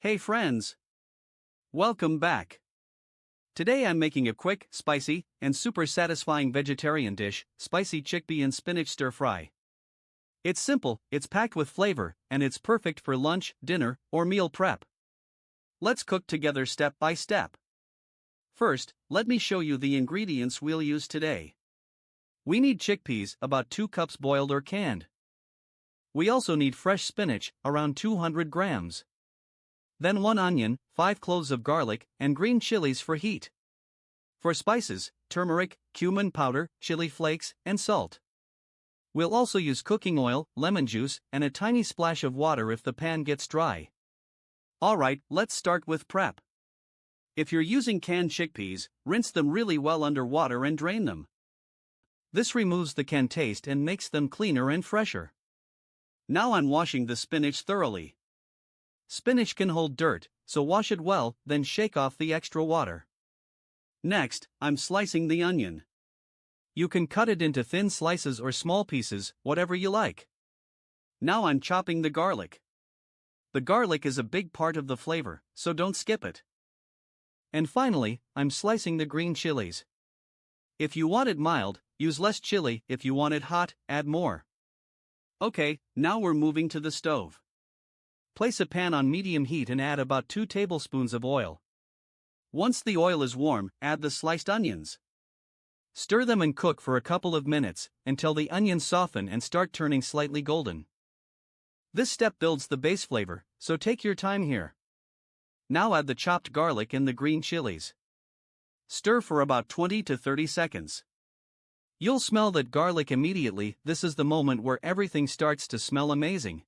Hey friends! Welcome back! Today I'm making a quick, spicy, and super satisfying vegetarian dish, spicy chickpea and spinach stir-fry. It's simple, it's packed with flavor, and it's perfect for lunch, dinner, or meal prep. Let's cook together step by step. First, let me show you the ingredients we'll use today. We need chickpeas, about 2 cups boiled or canned. We also need fresh spinach, around 200 grams. Then 1 onion, 5 cloves of garlic, and green chilies for heat. For spices, turmeric, cumin powder, chili flakes, and salt. We'll also use cooking oil, lemon juice, and a tiny splash of water if the pan gets dry. Alright, let's start with prep. If you're using canned chickpeas, rinse them really well under water and drain them. This removes the canned taste and makes them cleaner and fresher. Now I'm washing the spinach thoroughly. Spinach can hold dirt, so wash it well, then shake off the extra water. Next, I'm slicing the onion. You can cut it into thin slices or small pieces, whatever you like. Now I'm chopping the garlic. The garlic is a big part of the flavor, so don't skip it. And finally, I'm slicing the green chilies. If you want it mild, use less chili. If you want it hot, add more. Okay, now we're moving to the stove. Place a pan on medium heat and add about 2 tablespoons of oil. Once the oil is warm, add the sliced onions. Stir them and cook for a couple of minutes, until the onions soften and start turning slightly golden. This step builds the base flavor, so take your time here. Now add the chopped garlic and the green chilies. Stir for about 20 to 30 seconds. You'll smell that garlic immediately. This is the moment where everything starts to smell amazing.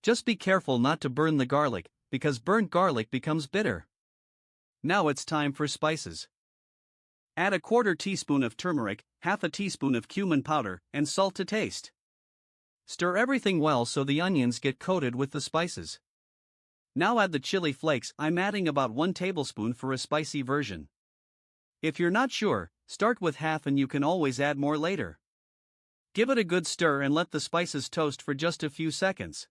Just be careful not to burn the garlic, because burnt garlic becomes bitter. Now it's time for spices. Add a 1/4 teaspoon of turmeric, 1/2 teaspoon of cumin powder, and salt to taste. Stir everything well so the onions get coated with the spices. Now add the chili flakes. I'm adding about 1 tablespoon for a spicy version. If you're not sure, start with half and you can always add more later. Give it a good stir and let the spices toast for just a few seconds.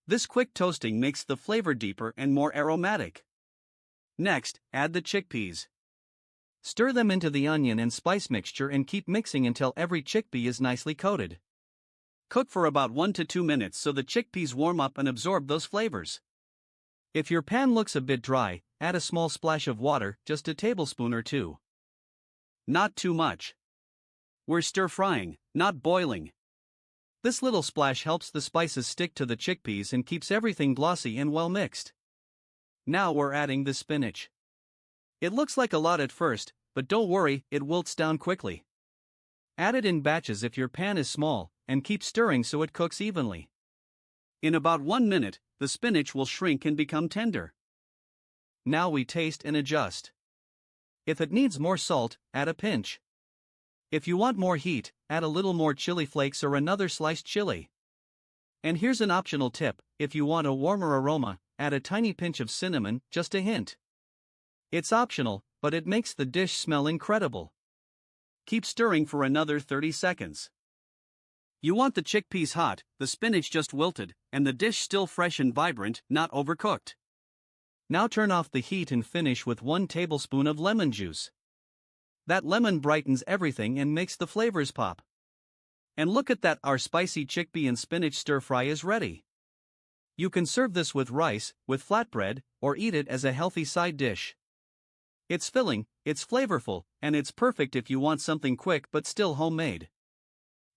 This quick toasting makes the flavor deeper and more aromatic. Next, add the chickpeas. Stir them into the onion and spice mixture and keep mixing until every chickpea is nicely coated. Cook for about 1 to 2 minutes so the chickpeas warm up and absorb those flavors. If your pan looks a bit dry, add a small splash of water, just a tablespoon or 2. Not too much. We're stir-frying, not boiling. This little splash helps the spices stick to the chickpeas and keeps everything glossy and well mixed. Now we're adding the spinach. It looks like a lot at first, but don't worry, it wilts down quickly. Add it in batches if your pan is small, and keep stirring so it cooks evenly. In about 1 minute, the spinach will shrink and become tender. Now we taste and adjust. If it needs more salt, add a pinch. If you want more heat, add a little more chili flakes or another sliced chili. And here's an optional tip: if you want a warmer aroma, add a tiny pinch of cinnamon, just a hint. It's optional, but it makes the dish smell incredible. Keep stirring for another 30 seconds. You want the chickpeas hot, the spinach just wilted, and the dish still fresh and vibrant, not overcooked. Now turn off the heat and finish with 1 tablespoon of lemon juice. That lemon brightens everything and makes the flavors pop. And look at that, our spicy chickpea and spinach stir-fry is ready. You can serve this with rice, with flatbread, or eat it as a healthy side dish. It's filling, it's flavorful, and it's perfect if you want something quick but still homemade.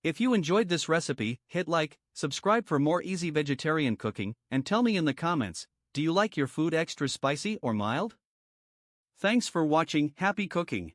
If you enjoyed this recipe, hit like, subscribe for more easy vegetarian cooking, and tell me in the comments, do you like your food extra spicy or mild? Thanks for watching. Happy cooking!